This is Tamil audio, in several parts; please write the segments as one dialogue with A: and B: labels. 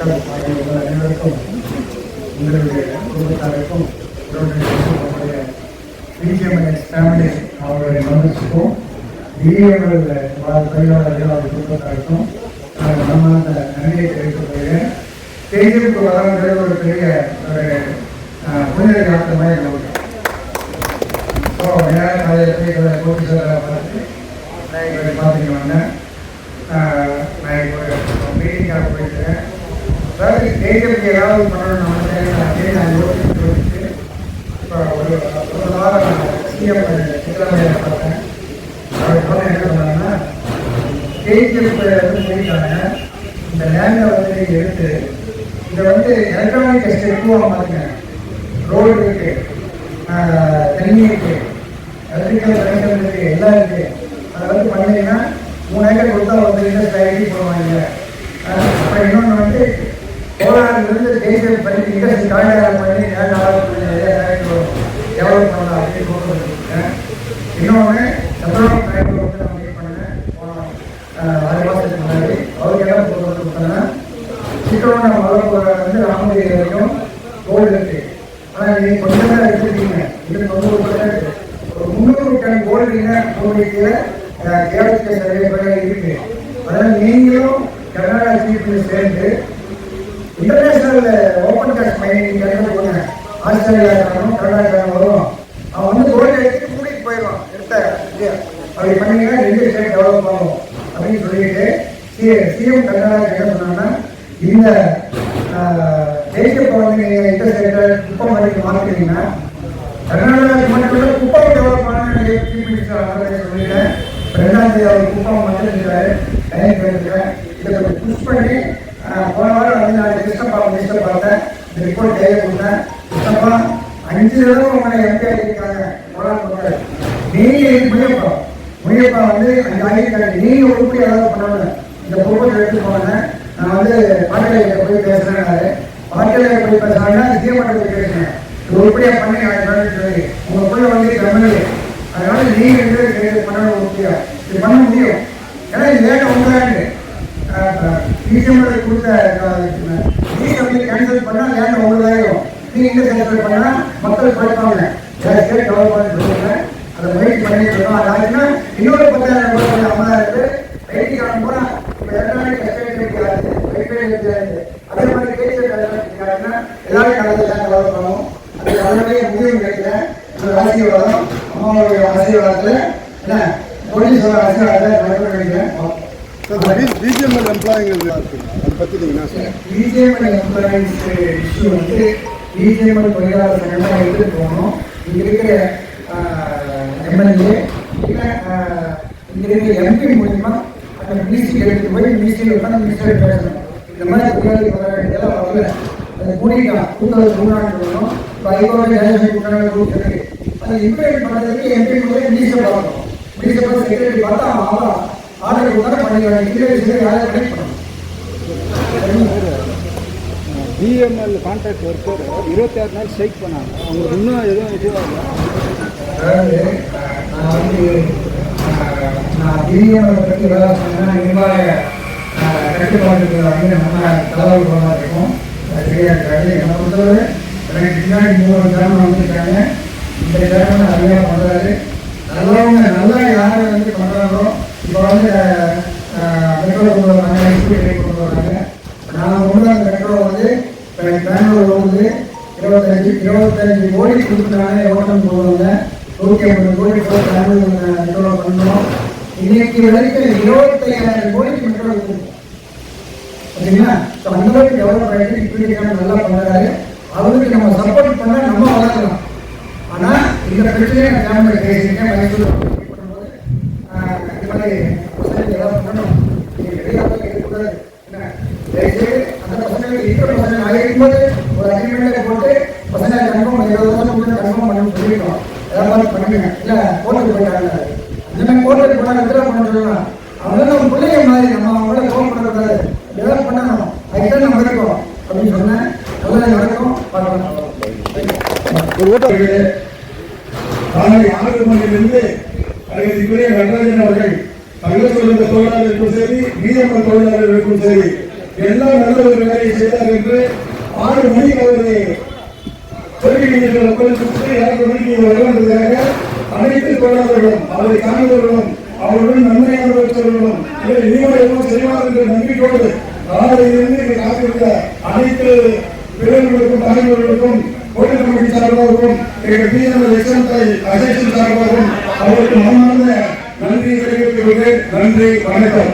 A: மக்கள் அனைவருக்கும் உங்களுடைய குடும்பத்தாருக்கும் உங்களுடைய பிஜிஎம்எஸ் ஃபேமிலி அவருடைய மெம்பர்ஸுக்கும் பிஎம்எல் தொழிலாளர்கள் அவருடைய குடும்பத்தாருக்கும் நம்ம அந்த நன்றியை தெரிவித்துக் கொள்கிறேன். தேர்தலுக்கு வர ஒரு பெரிய ஒரு புனித காலத்து மாதிரி நமக்கு கோபி சார் பார்த்து பார்த்துட்டு வந்தேன். நான் இப்போ மீட்டிங்காக போயிருக்கேன். அதாவது தேர்தலுக்கு ஏதாவது பண்ணணும் அப்படின்னு நான் யோசிச்சு இப்போ ஒரு வாரம் சிஎம் சித்தராமையை பார்த்தேன். அவர் போன என்ன பண்ணாங்கன்னா தேர்தலுக்கு சொல்லிட்டாங்க, இந்த லேண்டை வந்து நீங்கள் எடுத்து இதை வந்து எலக்ட்ரானிக் டெஸ்ட் ఎక్కువ மாற்றுங்க. ரோடு இருக்கு, தண்ணி இருக்கு, எலக்ட்ரிக்கல் கனெக்ஷன் இருக்கு, எல்லாம் இருக்கு. அதை வந்து பண்ணீங்கன்னா 3 ஏக்கர் கொடுத்தா வந்து இண்டஸ்ட்ரி ஐடி போடுவாங்க. அப்புறம் இன்னொன்று வந்து கோலாரிலிருந்து தேசிய பண்ணி இண்டஸ்ட்ரி காய்கறி பண்ணி டெவலப் பண்ணலாம் அப்படின்னு கொடுத்துருக்கேன். இன்னொன்று சந்திரபாபு நாயுடு வந்து நான் மீட் பண்ணேன் போன 6 மாதத்துக்கு முன்னாடி. அவருக்கு எல்லாம் போட்டு கொடுத்தேன்னா சிக்கனோட மலை வந்து ராமகிரி வரைக்கும் கோல்டு இருக்கு. ஆனால் நீங்கள் கொஞ்சம் தான் எடுத்துருக்கீங்க. இது 90% ஒரு 300 டன் கோல்டு கோல்டுக்கு கேரளத்தை சர்வே இருக்கு. அதனால் நீங்களும் கர்நாடகா சீஃபில் சேர்ந்து இன்டர்நேஷனல் ஓப்பன் காஸ்ட் மைனிங் இடத்துல போங்க. ஆஸ்திரேலியா இருக்கணும், கர்நாடகா வரும். அவன் வந்து கோல்டு எடுத்துட்டு கூட்டிகிட்டு போயிடுவான். எடுத்த அப்படி பண்ணீங்கன்னா 2 ஸ்டேட் டெவலப் ஆகும் அப்படின்னு சொல்லிட்டு சிஎம் கர்நாடகா என்ன சொன்னாங்கன்னா, இந்த தேசிய வந்து நீங்கள் இன்டர்ஸ்டேட்டை குப்பம் வரைக்கும் மாற்றினீங்கன்னா கர்நாடகாவுக்கு மட்டும் குப்பம் டெவலப் பண்ண சீஃப் மினிஸ்டர் சொல்லிட்டேன். 2ஆம் தேதி அவர் குப்பம் வந்துருக்கிறாரு. டைம் கேட்டுக்கிறேன். இதை கொஞ்சம் புஷ் பண்ணி போன வாரம் வந்து நான் கிருஷ்ணப்பா மினிஸ்டர் பார்த்தேன். இந்த ரிப்போர்ட் கையை கொடுத்தேன். கிருஷ்ணப்பா 5 தடவை உங்களை எம்பி ஆகியிருக்காங்க. நீங்கள் முனியப்பா வந்து 5 ஆகியிருக்காங்க. நீங்கள் உருப்படி அளவு பண்ணணும். இந்த பொறுப்பை எடுத்து போனேன். நான் வந்து பாட்டிலையை போய் பேசுகிறேன்னாரு. பாட்டிலையை போய் பேசுகிறாங்கன்னா சீமட்டை போய் பேசுகிறேன். இது உருப்படியாக பண்ணி சொல்லி உங்களுக்குள்ள வந்து தமிழ். அதனால நீங்கள் பண்ணணும் உருப்படியாக இது பண்ண முடியும். ஏன்னா இது லேட்டாக உங்களாண்டு பிஜிஎம்எல் கொடுத்த பிஜிஎம்எல் கேன்சல் பண்ணால் லேண்ட் உங்களாயிரும். நீங்கள் இந்த கேன்சல் பண்ணால் மக்கள் படிப்பாங்க. ஸ்டேட் டெவலப் பண்ணி சொல்லுங்க. அதை முயற்சி பண்ணிட்டு இருக்கோம். அது ஆச்சுன்னா இன்னொரு 10,000 ரூபாய் 50,000 ஐடி கார்டு போனால் இப்போ எலக்ட்ரானிக் அதே மாதிரி பேச்சு எல்லாரும் கலந்துலாம் டெவலப் பண்ணுவோம். அது நல்லபடியாக முடிவு கிடைக்கிறேன். ஆசீர்வாதம் அம்மாவுடைய ஆசீர்வாதத்தில் என்ன போலீஸோட ஆசீர்வாதத்தில் நடக்க நினைக்கிறேன்.
B: பிஜிஎம்எல் எம்ப்ளாயிங்க அதை பற்றி நீங்கள் சார்
A: பிஜிஎம்எல் எம்ப்ளாயிஸ் இஷ்யூ வந்து பிஜிஎம்எல் தொழிலாளர் சங்கமாக எடுத்துகிட்டு போகணும். இங்கே இருக்கிற எம்எல்ஏ இல்லை இங்கே இருக்கிற எம்பி மூலிமா அந்த மினிஸ்ட்ரி எடுத்துட்டு போய் மினிஸ்ட்ரியில் உட்காந்து மினிஸ்டர் பேசணும். இந்த மாதிரி தொழிலாளி வர வேண்டியதெல்லாம் வரல. அது கூட்டிக்கலாம். கூட்டத்தில் கூடான்னு சொல்லணும். இப்போ ஐகோர்ட் ஜனசேகர் கூட்டாளர் குரூப் இருக்கு. அதை இம்ப்ளிமெண்ட் பண்ணுறதுக்கு எம்பி மூலம் மினிஸ்டர் பார்க்கணும். மினிஸ்டர் செக்ரட்டரி பார்த்தா அவன் ஆர்டர் கொடுத்தா பண்ணிக்கலாம். இன்டர்வியூ யாரை கனெக்ட் பண்ணணும்.
B: பிஎம்எல் கான்ட்ராக்ட் ஒர்க்கர் 26 நாள் ஸ்ட்ரைக் பண்ணாங்க. அவங்களுக்கு இன்னும் எதுவும் இதுவாக
A: அதாவது நான் பிஎம்எல் பற்றி வேலை சொன்னேன்னா நிர்வாக கட்டுப்பாடு அப்படின்னு நம்ம தலைவர் போனா இருக்கும். அது சரியாக இருக்காது. என்னை பொறுத்தவரை எனக்கு பின்னாடி 3 கிராமம் வந்துருக்காங்க. இந்த கிராமம் நிறையா பண்ணுறாரு. நல்லவங்க நல்லா யாரை வந்து பண்ணுறாங்களோ இப்போ வந்து மெட்ரோ கொண்டு வராங்க, எக்ஸ்பீரியன் கொண்டு வராங்க. நான் கொண்டு வந்த மெட்ரோ வந்து பெங்களூர் வந்து 25 கோடி கொடுத்துட்டாங்க. ஓட்டம் போடுவாங்க 150 கோடி பெங்களூர் மெட்ரோ பண்ணோம். இன்னைக்கு வரைக்கும் 25,000 கோடிக்கு மெட்ரோ கொடுக்கும். ஓகேங்களா? ஸோ அந்தளவுக்கு டெவலப் ஆகிட்டு இப்படி நல்லா பண்ணுறாரு. அவருக்கு நம்ம சப்போர்ட் பண்ணால் நம்ம வளர்க்கலாம். ஆனால் இந்த பிரச்சனையை நான் ஃபேமிலி பேசியிருக்கேன். மைசூர் பண்ணும்போது இந்த மாதிரி பசங்களுக்கு ஏதாவது பண்ணணும். நீங்கள் வெளியாக இருக்கக்கூடாது. என்ன தயவுசெய்து அந்த பசங்களுக்கு இருக்கிற பசங்க ஆகிருக்கும்போது ஒரு அக்ரிமெண்ட்டை போட்டு பசங்க கன்ஃபார்ம் 20 வருஷம் கூட கன்ஃபார்ம் பண்ணணும்னு சொல்லியிருக்கோம். ஏதாவது பண்ணுங்க. இல்லை கோர்ட்டுக்கு போயிட்டாங்க. அந்த மாதிரி கோர்ட்டுக்கு போனால் வித்ரா பண்ண சொல்லலாம். அவங்க நம்ம பிள்ளைங்க மாதிரி நம்ம அவங்கள ஃபோன் பண்ணக்கூடாது. ஏதாவது பண்ணணும். அதுதான் நம்ம இருக்கோம் அப்படின்னு சொன்னேன். நல்லா நடக்கும். பார்க்கலாம்.
C: காலை 6 மணியிலிருந்து அதற்குரிய நடராஜன் அவர்கள் தகவல் தொழிலாளர்களுக்கும் சரி, மீதமுள்ள தொழிலாளர்களுக்கும் சரி எல்லாம் நல்ல ஒரு வேலையை செய்தார் என்று 6 மணிக்கு அவரை தொழில்நுட்ப மக்களுக்கு 2 மணிக்கு வருவதற்காக அனைத்து தொழிலாளர்களும் அவரை காண்பவர்களும் அவருடன் நன்மையான பெற்றவர்களும் இனிவரையும் செய்வார் என்ற நம்பிக்கையோடு காலையிலிருந்து காத்திருந்த அனைத்து பிரிவுகளுக்கும் தலைவர்களுக்கும் கோட்டை கமிட்டி சார்பாகவும் அஜய் சார்பாகவும் அவருக்கு மனமார்ந்த நன்றி தெரிவித்துக் கொள்கிறேன். நன்றி, வணக்கம்.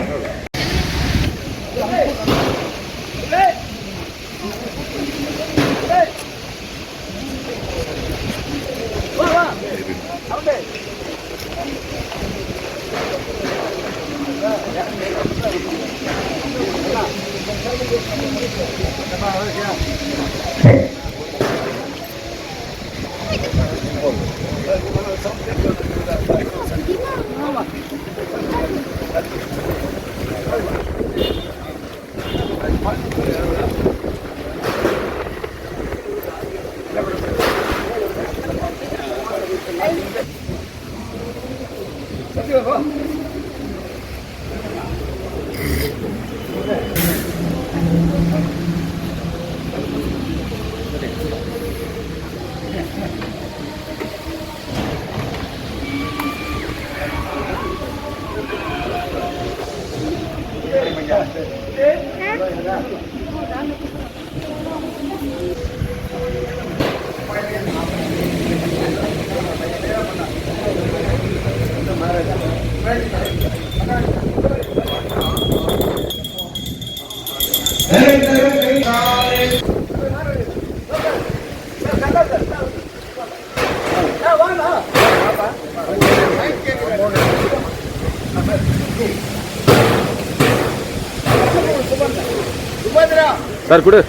B: சார் கொடு.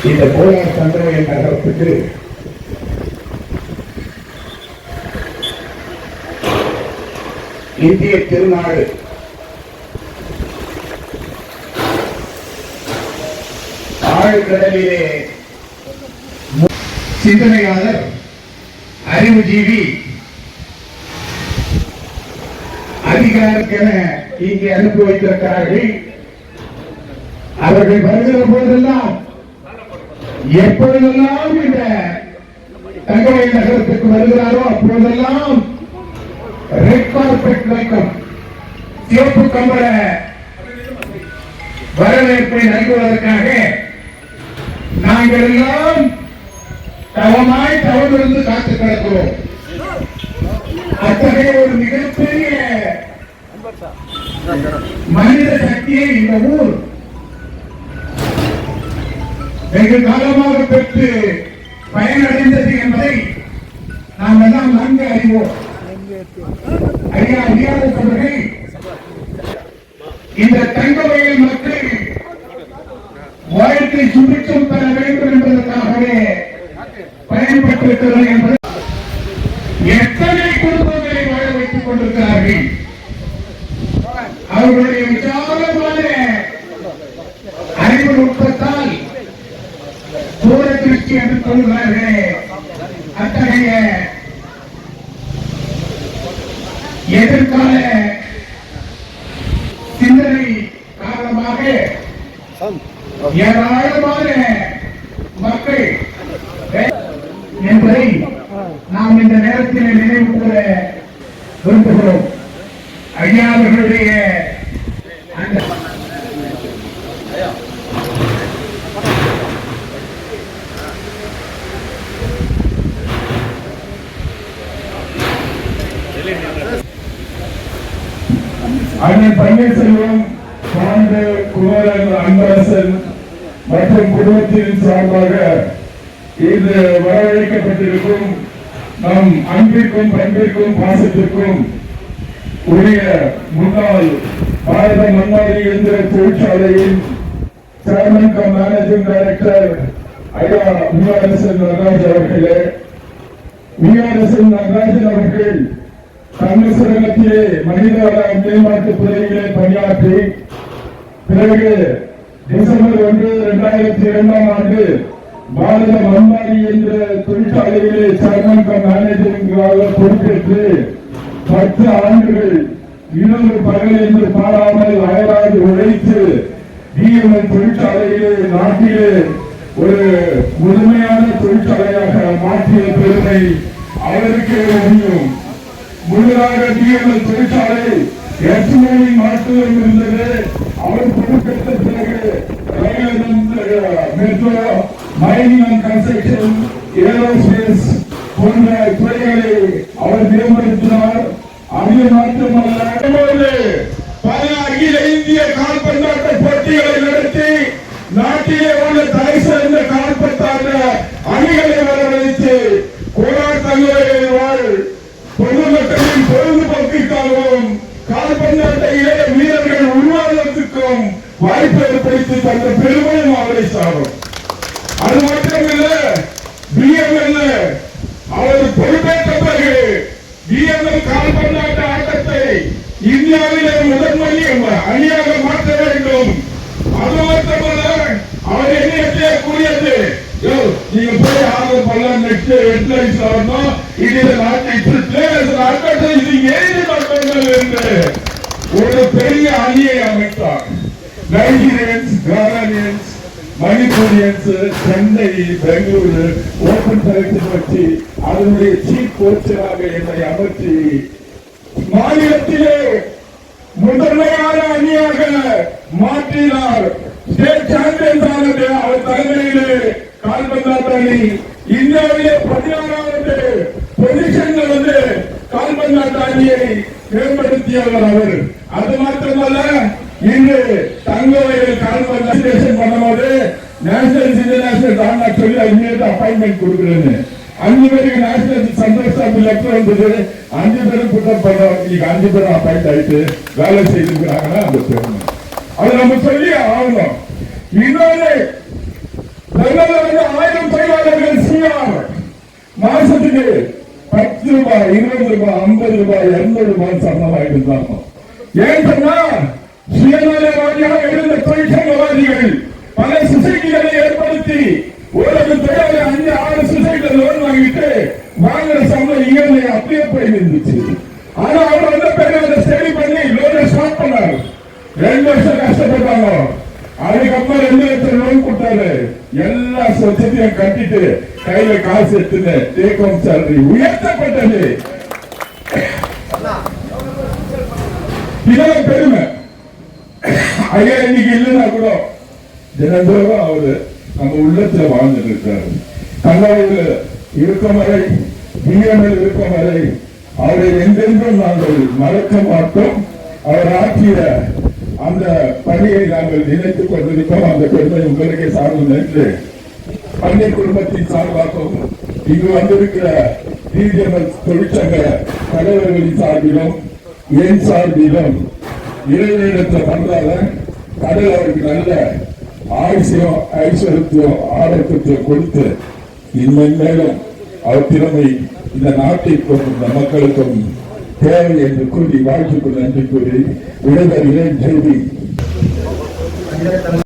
B: இந்த கோலார் சந்திரவேல் நகரத்துக்கு இந்திய திருநாடு ஆழ்கடலிலே சிந்தனையாளர், அறிவுஜீவி, அதிகாரக்கென இங்கே அனுப்பி வைத்திருக்கிறார்கள். அவர்கள் வருகிற போதெல்லாம் எப்பொழுதெல்லாம் இந்த தங்கமயில் நகரத்துக்கு வருகிறாரோ அப்பொழுதெல்லாம் ரெட் கார்பெட் வைக்கும் சிவப்பு கம்பள வரவேற்பை நல்குவதற்காக நாங்கள் எல்லாம் தவமாய் தவமிருந்து காத்து கிடக்கிறோம். அத்தகைய ஒரு மிகப்பெரிய மனித சக்தியை இந்த ஊர் வெகு காலமாக பெற்று பயனடைந்தது என்பதை நாம் எல்லாம் நன்கு அறிவோம். ஐயா அடியாரஸ் அவர்கள் இந்த தங்கமயில் மக்கள் வாழ்க்கை சுபிட்சம் பெற வேண்டும் என்பதற்காகவே பயன்பட்டிருக்கிறது என்பது எத்தனை குடும்பங்களை வாழ வைத்துக் கொண்டிருக்கிறார்கள். அவர்களுடைய விசாலமான அறிவு நுட்பத்தால் தூர திருஷ்டி என்று சொல்கிறார்களே, அத்தகைய எதிர்கால சிந்தனை காரணமாக ஏராளமான மக்கள் என்பதை நாம் இந்த நேரத்தில் நினைவு கூற விரும்புகிறோம். ஐயா அவர்களுடைய அந்த அண்ணன் பன்னீர்செல்வம், குமரன், அன்பரசன் மற்றும் குடும்பத்தின் சார்பாக
D: இது வரவழைக்கப்பட்டிருக்கும் நம் அன்பிற்கும் பண்பிற்கும் பாசத்திற்கும் உரிய முன்னாள் பாரத மண்ணாடி எந்திர தொழிற்சாலையின் சேர்மன் கம் மேனேஜிங் டைரக்டர் ஐயா விஆர்எஸ்என் நடராஜ் அவர்களே, விஆர்எஸ்என் நடராஜன் அவர்கள் காங்கிரஸ் சங்கத்திலே மனிதவள மேம்பாட்டுத் துறையிலே பணியாற்றி பிறகு டிசம்பர் 1, 2002ஆம் ஆண்டு பாரத மண்ணாடி என்ற தொழிற்சாலையிலே சேர்மன் கம் மேனேஜராக பொறுப்பேற்று 10 ஆண்டுகள் இரவு பகல் என்று பாராமல் அயராது உழைத்து டிஎம்எல் தொழிற்சாலையிலே நாட்டிலே ஒரு முழுமையான தொழிற்சாலையாக மாற்றிய பெருமை அவருக்கே முடியும். முன்னதாக டிஎம்எல் தொழிற்சாலை எஸ்மோனி மாற்றுவதும் இருந்தது. அவர் பொறுப்பேற்ற பிறகு metro, mining and construction, aerospace போன்ற துறைகளை அவர் மேம்படுத்தினார். அது மாற்றமல்ல, பல அகில இந்திய கால்பந்தாட்ட போட்டிகளை நடத்தி நாட்டிலே உள்ள தலை சிறந்த கால்பந்தாட்ட அணிகளை வரவழைத்து கோலாட்டங்களில் வாழ் பொதுமக்களின் பொழுதுபோக்கிற்காகவும் கால்பந்தாட்ட இளைய வீரர்கள் உருவாவதற்கும் வாய்ப்பு ஏற்படுத்தி தந்த பெருமையும் அவரை சாரும். அது மட்டுமல்ல, பிஎம்எல் அவர் பொறுப்பேற்ற பிறகு பிஎம்எல் கால்பந்தாட்ட ஆட்டத்தை இந்தியாவிலே முதன்மை அணியாக மாற்ற வேண்டும். அது மட்டுமல்ல, அவர் என்ன கூறியது, நீங்க போய் ஆர்வம் பண்ணலாம், நெக்ஸ்ட் ஹெட்லைன்ஸ் வரணும், இது நாட்டை இது எழுதி மாற்றங்கள் என்று ஒரு பெரிய அணியை அமைத்தார். Nigerians, கானானியன்ஸ், மணிப்பூரியன்ஸ், Chennai, Bengaluru open selection வச்சு அதனுடைய சீஃப் கோச்சராக என்னை அமர்த்தி மாநிலத்திலே முதன்மையான அணியாக மாற்றினார். ஸ்டேட் சாம்பியன்ஸ் ஆனது அவர் தலைமையிலே கால்பந்தாட்ட அணி. இந்தியாவிலே 16வது பொசிஷன்ல வந்து கால்பந்தாட்ட அணியை மேம்படுத்தியவர் அவர். அது மாத்திரமல்ல, இன்று தங்கவயல் கால்பந்தாட்ட பண்ணும்போது நேஷனல் இன்டர்நேஷனல் தாண்டா சொல்லி இமீடியட் அப்பாயின்மெண்ட் கொடுக்குறேன்னு 5 பேருக்கு நேஷனல் சந்தோஷம் லெட்டர் வந்தது. 5 பேரும் குற்றம் பண்ணோம். இன்னைக்கு 5 பேரும் அப்பாயிண்ட் ஆயிட்டு வேலை செய்திருக்கிறாங்கன்னா அந்த பெருமை. அது நம்ம சொல்லி ஆகணும். இன்னொரு 1000 தொழிலாளர்கள் சிஆர் மாசத்துக்கு 10 ரூபாய், 20 ரூபாய், 50 ரூபாய், 200 ரூபாய் சம்பளமாக இருந்தாங்க. ஏன் சொன்னா சுயநலவாதியாக இருந்த தொழிற்சங்கவாதிகள் பல சொசைட்டிகளை ஏற்படுத்தி ஒரு தொழிலாளி 5-6 சொசைட்டில லோன் வாங்கிட்டு வாங்குற சம்பளம் இயற்கை அப்படியே போய் இருந்துச்சு. ஆனா அவர் வந்த பிறகு அதை ஸ்டடி பண்ணி லோனை ஸ்டார்ட் பண்ணாரு. 2 வருஷம் கஷ்டப்பட்டாங்க. அதுக்கப்புறம் 2 லட்சம் லோன் கொடுத்தாரு. எல்லா சொசைட்டியும் கட்டிட்டு கையில காசு எடுத்துன்னு டேக் ஹோம் சேலரி உயர்த்தப்பட்டது. இதெல்லாம் பெருமை. ஐயா இன்னைக்கு இல்லைன்னா கூட தினந்தோறும் அவரு நம்ம உள்ளத்துல வாழ்ந்துட்டு இருக்காரு. தங்கவையில் இருக்கும் வரை, பிஎம்எல் இருக்கும் வரை அவரை எங்கென்றும் நாங்கள் மறக்க மாட்டோம். அவர் ஆற்றிய அந்த பணியை நாங்கள் நினைத்துக் கொண்டிருக்கோம். அந்த பெருமை உங்களுக்கே சார்ந்தது என்று பன்னீர் குடும்பத்தின் சார்பாகவும் இங்கு வந்திருக்கிற டிஜிஎம்எல் தொழிற்சங்க தலைவர்களின் சார்பிலும் என் சார்பிலும் இறைவனிடத்தில் பண்றாங்க. கடல் அவருக்கு நல்ல ஆயுசியம், ஐஸ்வரத்தையும், ஆரோக்கியத்தையும் கொடுத்து இன்னும் மேலும் அவர் திறமை இந்த நாட்டிற்கும் இந்த மக்களுக்கும் தேவை என்று கூறி வாழ்த்துக்கு நன்றி கூறி விடைபெறுகிறேன். ஜெய்பி.